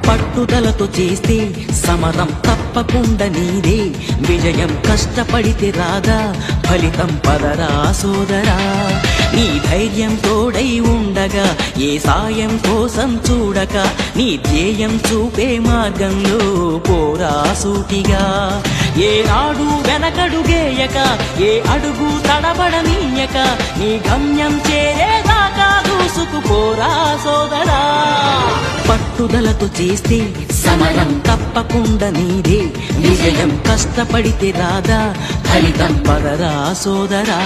పట్టుదలతో చేస్తే సమరం తప్పకుండా నీదే విజయం. కష్టపడితే రాదా ఫలితం పదరా సోదరా. నీ ధైర్యం తోడై ఉండగా ఏ సాయం కోసం చూడక నీ ధ్యేయం చూపే మార్గంలో పోరా సూటిగా. ఏనాడు వెనకడుగేయక ఏ అడుగు తడబడనీయక నీ గమ్యం చేరేదాకా దూసుకుపోరా సోదరా. పట్టుదలతో చేస్తే సమరం తప్పకుండా నీదే విజయం. కష్టపడితే రాదా ఫలితం పదరా సోదరా.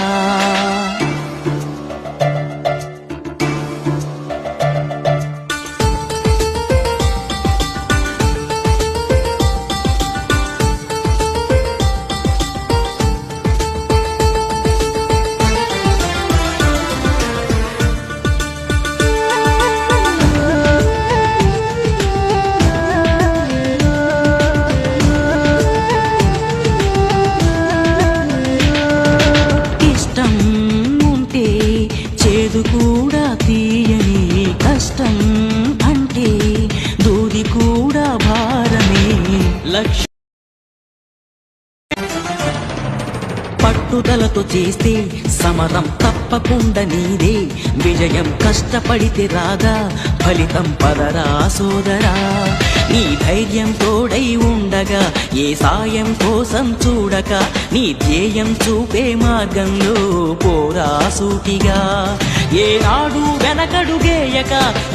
కూడా తీయని కష్టం అంటే దూది కూడా భారమే. లక్ష్యం పట్టుదలతో చేస్తే సమరం తప్పకుండా నీదే విజయం. కష్టపడితే రాదా ఫలితం పదరా సోదరా. నీ ధైర్యం తోడై ఉండగా ఏ సాయం కోసం చూడక నీ ధ్యేయం చూపే మార్గంలో పోరా సూటిగా. ఏనాడు వెనకడుగేయక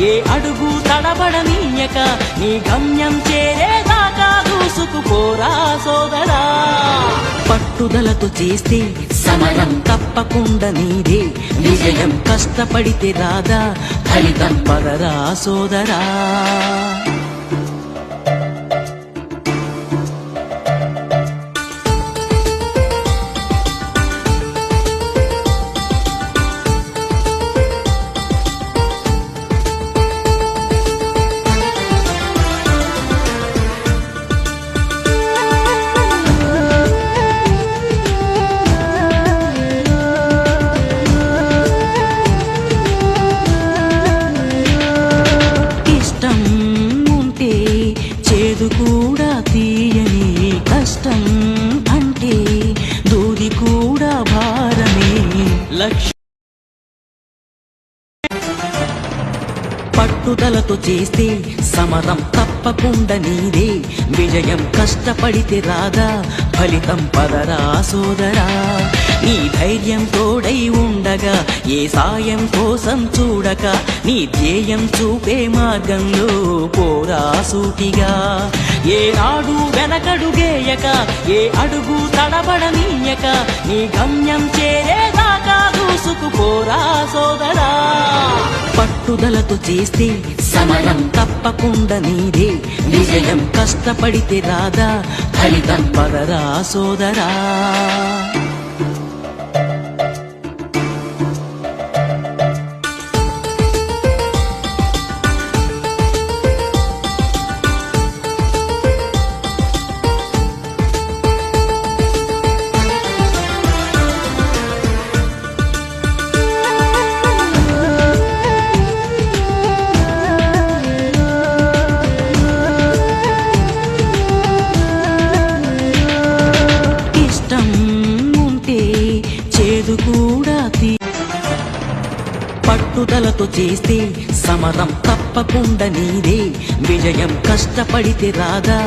ఏ అడుగు తడబడనీయక నీ గమ్యం చేరేదాకా దూసుకుపోరా సోదరా. పట్టుదలతో చేస్తే సమరం తప్పకుండా నీదే విజయం. కష్టపడితే రాదా ఫలితం పదరా సోదరా. కూడా తీయని కష్టం అంటే దూది కూడా భారమే. లక్ష్యం పట్టుదలతో చేస్తే సమరం తప్పకుండా నీదే విజయం. కష్టపడితే రాదా ఫలితం పదరా సోదరా. నీ ధైర్యం తోడై ఉండగా ఏ సాయం కోసం చూడక నీ ధ్యేయం చూపే మార్గంలో పోరా సూటిగా. ఏనాడు వెనకడుగేయక ఏ అడుగు తడబడనీయక నీ గమ్యం చేరేదాకా దూసుకుపోరా సోదరా. పట్టుదలతో చేస్తే సమరం తప్పకుండా నీదే విజయం. కష్టపడితే రాదా ఫలితం పదరా సోదరా. కూడా పట్టుదలతో చేస్తే సమరం తప్పకుండా నీదే విజయం. కష్టపడితే రాదా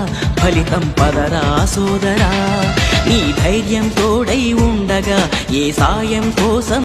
ఫలితం పదరా సోదరా. నీ ధైర్యం తోడై ఉండగా ఏ సాయం కోసం